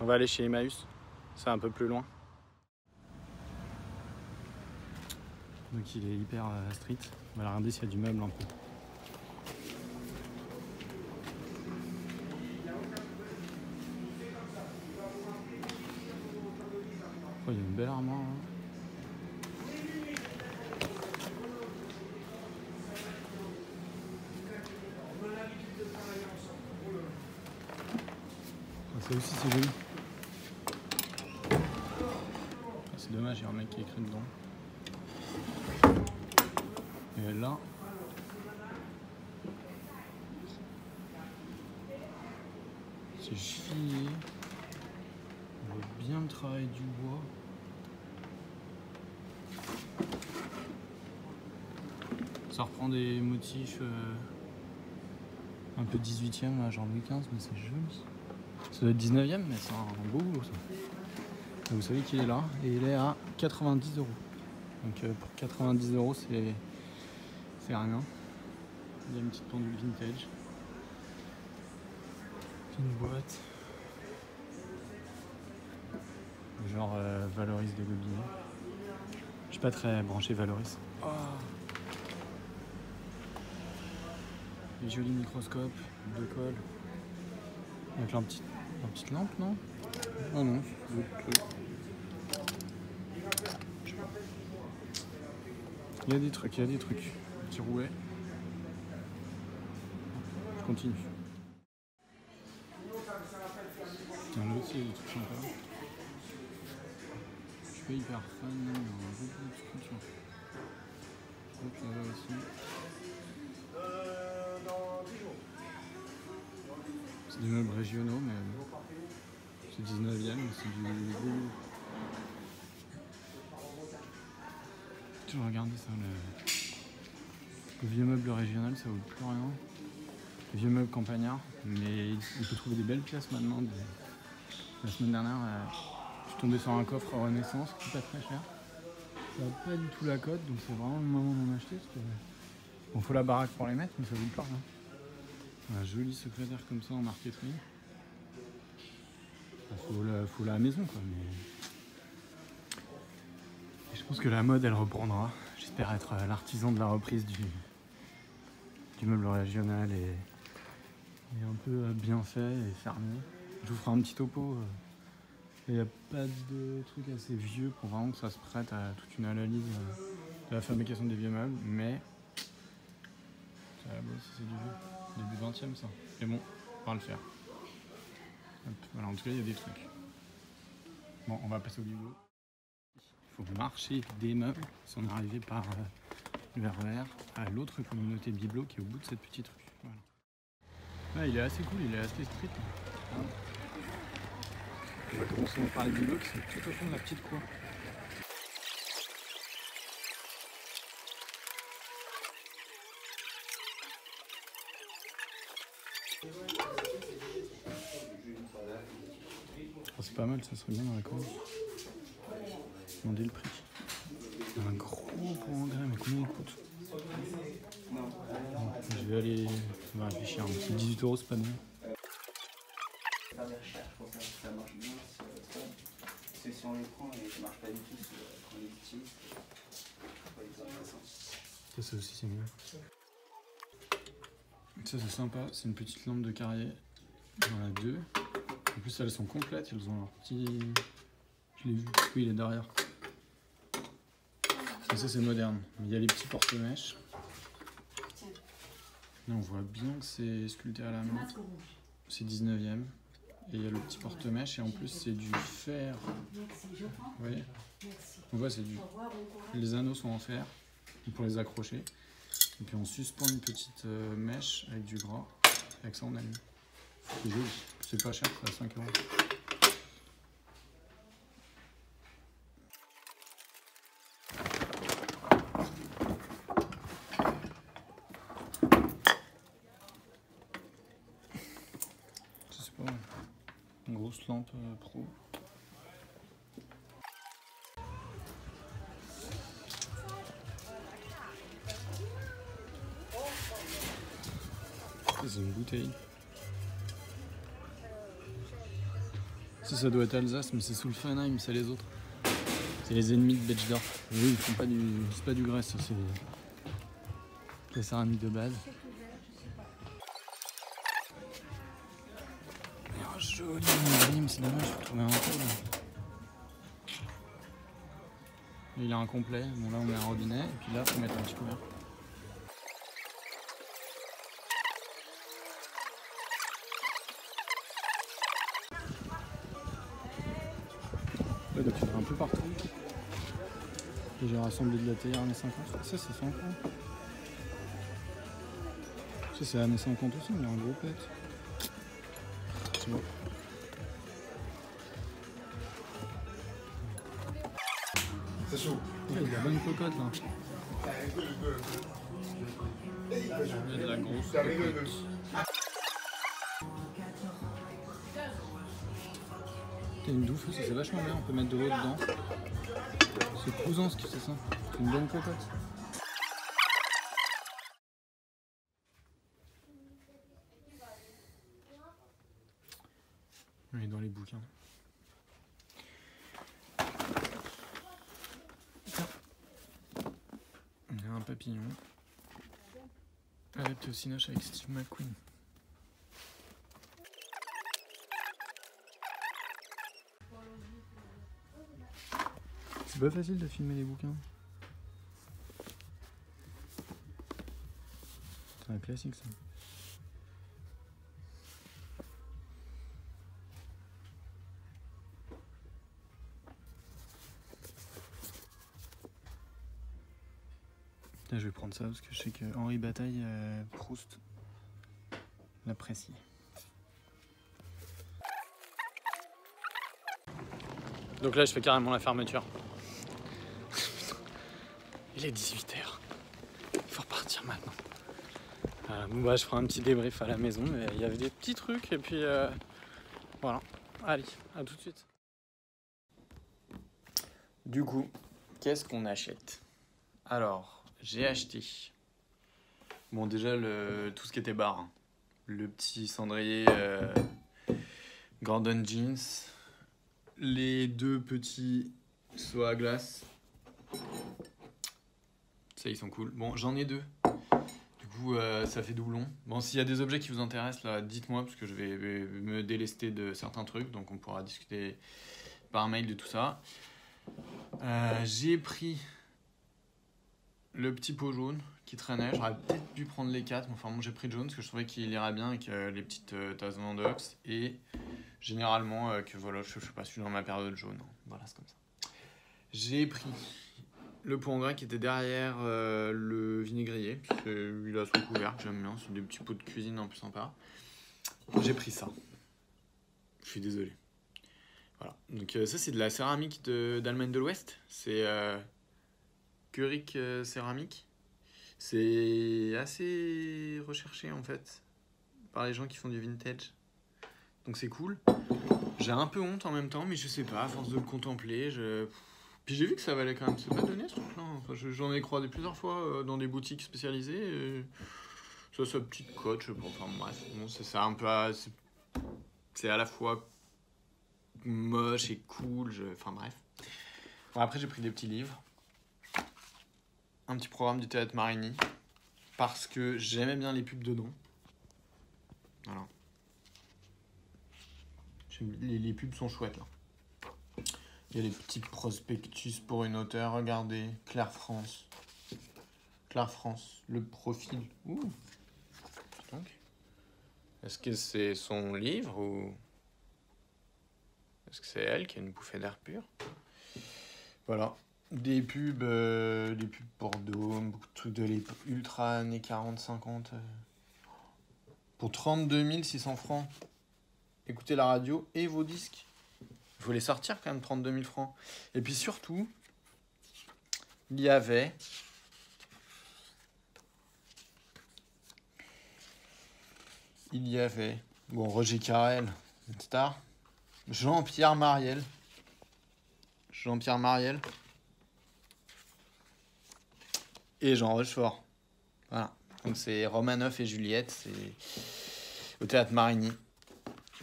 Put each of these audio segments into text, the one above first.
On va aller chez Emmaüs, c'est un peu plus loin. Donc il est hyper street. On va regarder s'il y a du meuble un peu. Oh, il y a une belle armoire là. Ça aussi c'est joli. C'est dommage, il y a un mec qui est écrit dedans. Et là, c'est chié. On voit bien le travail du bois. Ça reprend des motifs un peu 18e, là, genre Louis XV, mais c'est joli. Ça doit être 19e, mais c'est un beau boulot ça. Et vous savez qu'il est là, et il est à 90 €. Donc pour 90 €, c'est rien. Il y a une petite pendule vintage. Une boîte. Genre Valoris de Gobinet. Je suis pas très branché Valoris. Oh. Des jolis microscopes de colle. Avec la petite lampe, non? Ah non, c'est d'autres trucs. Il y a des trucs. Petit rouet. Je continue. Là aussi, il y a des trucs sympas. Je suis pas hyper fan, mais il y a beaucoup de sculptures. Hop, là aussi. C'est des meubles régionaux, mais c'est 19e, mais c'est du goût. Toujours regarder ça, le vieux meuble régional, ça vaut plus rien. Le vieux meuble campagnard, mais il peut trouver des belles pièces maintenant. La semaine dernière, je suis tombé sur un coffre Renaissance qui est pas très cher. Ça n'a pas du tout la cote, donc c'est vraiment le moment d'en acheter. Parce que, bon, faut la baraque pour les mettre, mais ça vaut le plus rien. Un joli secrétaire comme ça en marqueterie. Faut la maison quoi. Mais... Et je pense que la mode elle reprendra. J'espère être l'artisan de la reprise du meuble régional et un peu bien fait et fermé. Je vous ferai un petit topo. Il n'y a pas de truc assez vieux pour vraiment que ça se prête à toute une analyse de la fabrication des vieux meubles, mais c'est du vieux. Début 20e ça. Mais bon, on va le faire. Hop, voilà, en tout cas il y a des trucs. Bon, on va passer au bibelot. Il faut marcher des meubles. Si on est arrivé par le RER à l'autre communauté bibelot qui est au bout de cette petite rue. Voilà. Ouais, il est assez cool, il est assez street. On va commencer par les bibelots qui sont tout au fond de la petite cour. Oh, c'est pas mal, ça serait bien dans la cour. Demandez le prix. Un gros pour engrais, mais combien il coûte? Bon, je vais aller. On va réfléchir. C'est 18 €, c'est pas bien. Faire des recherches pour faire que ça marche bien, c'est si on les prend et ça marche pas du tout, qu'on les utilise, Ça aussi c'est mieux. Ça c'est sympa, c'est une petite lampe de carrier. Il y en a deux. En plus elles sont complètes, elles ont leur petit... Je l'ai vu, oui il est derrière. Et ça c'est moderne. Il y a les petits porte-mèches. Là on voit bien que c'est sculpté à la main. C'est 19e. Et il y a le petit porte-mèche et en plus c'est du fer. Vous voyez? On voit c'est du... Les anneaux sont en fer pour les accrocher. Et puis on suspend une petite mèche avec du gras. Avec ça on allume. C'est joli. C'est pas cher, c'est à 5 €. C'est pas mal. Une grosse lampe pro. C'est une bouteille. Ça doit être Alsace, mais c'est Sulfenheim, c'est les autres. C'est les ennemis de Bechdorf. Oui, ils font pas du. C'est pas du Grèce, c'est la céramique de base. Oh, joli, mais c'est dommage, faut trouver un peu là. Il est incomplet, bon là on met un robinet, et puis là faut mettre un petit couvert. Ouais, donc il y en a un peu partout. Et j'ai rassemblé de la théière années 50. Ça c'est 100 francs. Ça c'est années 50 aussi, mais un gros pet. C'est bon. C'est chaud. Ouais, il y a de la bonne cocotte là. Il y a de la grosse cocotte. T'as une douce, ça c'est vachement bien, on peut mettre de l'eau dedans. C'est Cousance qui fait ça. C'est une bonne cocotte. On est dans les bouquins. On a un papillon. Adapté au cinoche avec Steve McQueen. C'est pas facile de filmer les bouquins. C'est un classique ça. Là, je vais prendre ça parce que je sais que Henri Bataille, Proust, l'apprécie. Donc là, je fais carrément la fermeture. Il est 18h. Il faut repartir maintenant. Bon, bah, je ferai un petit débrief à la maison, mais il y avait des petits trucs et puis voilà. Allez, à tout de suite. Du coup, qu'est-ce qu'on achète? Alors, j'ai acheté. Bon, déjà, tout ce qui était bar. Hein. Le petit cendrier Gordon Jeans. Les deux petits seaux à glace. Ça, ils sont cool. Bon, j'en ai deux. Du coup, ça fait doublon. Bon, s'il y a des objets qui vous intéressent, là, dites-moi, parce que je vais me délester de certains trucs. Donc, on pourra discuter par mail de tout ça. J'ai pris le petit pot jaune qui traînait. J'aurais peut-être dû prendre les 4. Mais enfin, bon, j'ai pris le jaune parce que je trouvais qu'il irait bien avec les petites tasses Vendox. Et généralement, que voilà, je sais pas, je suis dans ma période jaune. Voilà, c'est comme ça. J'ai pris le pot en grain qui était derrière le vinaigrier. Il a son couvercle, j'aime bien. C'est des petits pots de cuisine un peu sympas. J'ai pris ça. Je suis désolé. Voilà. Donc ça, c'est de la céramique d'Allemagne de l'Ouest. C'est Keurig céramique. C'est assez recherché en fait par les gens qui font du vintage. Donc c'est cool. J'ai un peu honte en même temps, mais je sais pas, à force de le contempler, Puis j'ai vu que ça valait quand même, c'est pas donné ce truc-là. Enfin, j'en ai croisé plusieurs fois dans des boutiques spécialisées. Et ça, sa petite cote, je sais pas. Enfin bref, bon, c'est un peu, c'est à la fois moche et cool. Enfin bref. Bon, après j'ai pris des petits livres, un petit programme du Théâtre Marigny, parce que j'aimais bien les pubs dedans. Voilà. Les pubs sont chouettes là. Il y a les petits prospectus pour une auteure. Regardez, Claire France. Claire France, le profil. Ouh. Donc, est-ce que c'est son livre ou est-ce que c'est elle qui a une bouffée d'air pur? Voilà. Des pubs Bordeaux, beaucoup de trucs de l'époque, ultra années 40-50. Pour 32 600 francs. Écoutez la radio et vos disques. Il faut les sortir quand même, 32 000 francs. Et puis surtout, il y avait bon, Roger Carrel, une star. Jean-Pierre Mariel. Et Jean Rochefort. Voilà. Donc c'est Romanoff et Juliette, c'est au Théâtre Marigny.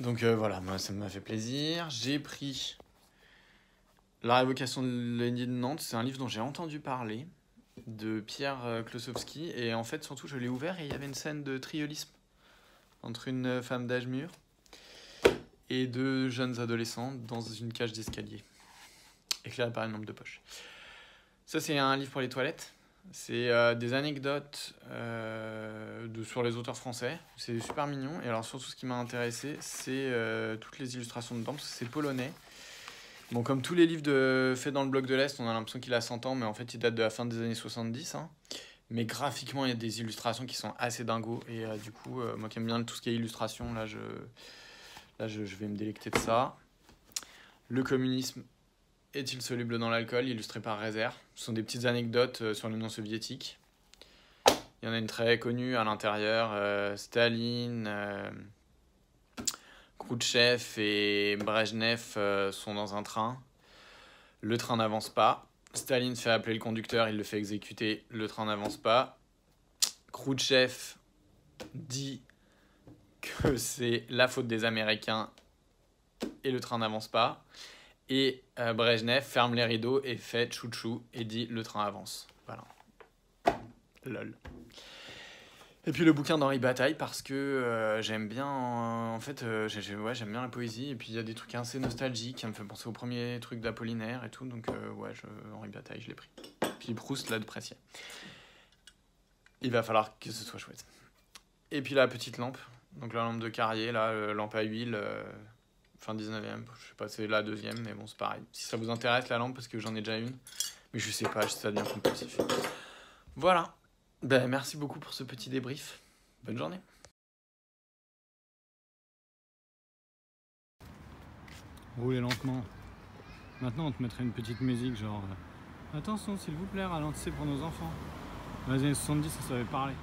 Donc voilà, moi ça m'a fait plaisir. J'ai pris La révocation de l'édit de Nantes. C'est un livre dont j'ai entendu parler, de Pierre Klossowski. Et en fait, surtout, je l'ai ouvert et il y avait une scène de triolisme entre une femme d'âge mûr et deux jeunes adolescents dans une cage d'escalier, éclairée par une lampe de poche. Ça, c'est un livre pour les toilettes. C'est des anecdotes sur les auteurs français. C'est super mignon. Et alors, surtout, ce qui m'a intéressé, c'est toutes les illustrations dedans, parce que c'est polonais. Bon, comme tous les livres faits dans le bloc de l'Est, on a l'impression qu'il a 100 ans, mais en fait, il date de la fin des années 70. Hein. Mais graphiquement, il y a des illustrations qui sont assez dingos. Et du coup, moi qui aime bien tout ce qui est illustration, là, je vais me délecter de ça. Le communisme est-il soluble dans l'alcool, illustré par Rezer. Ce sont des petites anecdotes sur l'Union soviétique. Il y en a une très connue à l'intérieur. Staline, Khrouchtchev et Brejnev sont dans un train. Le train n'avance pas. Staline fait appeler le conducteur, il le fait exécuter. Le train n'avance pas. Khrouchtchev dit que c'est la faute des Américains et le train n'avance pas. Et Brejnev ferme les rideaux et fait chouchou et dit le train avance. Voilà. Lol. Et puis le bouquin d'Henri Bataille parce que j'aime bien, j'aime bien la poésie. Et puis il y a des trucs assez nostalgiques qui me fait penser au premier truc d'Apollinaire et tout. Donc Henri Bataille, je l'ai pris. Puis Proust, là, de Pressier. Il va falloir que ce soit chouette. Et puis la petite lampe. Donc la lampe de Carrier, là, lampe à huile, fin 19e. Je sais pas, c'est la deuxième, mais bon, c'est pareil. Si ça vous intéresse, la lampe, parce que j'en ai déjà une. Mais je sais pas, ça devient compulsif. Voilà. Ben, merci beaucoup pour ce petit débrief. Bonne journée. Roulez lentement. Maintenant, on te mettrait une petite musique genre... attention, s'il vous plaît, ralentissez pour nos enfants. Dans les années 70, ça savait parler.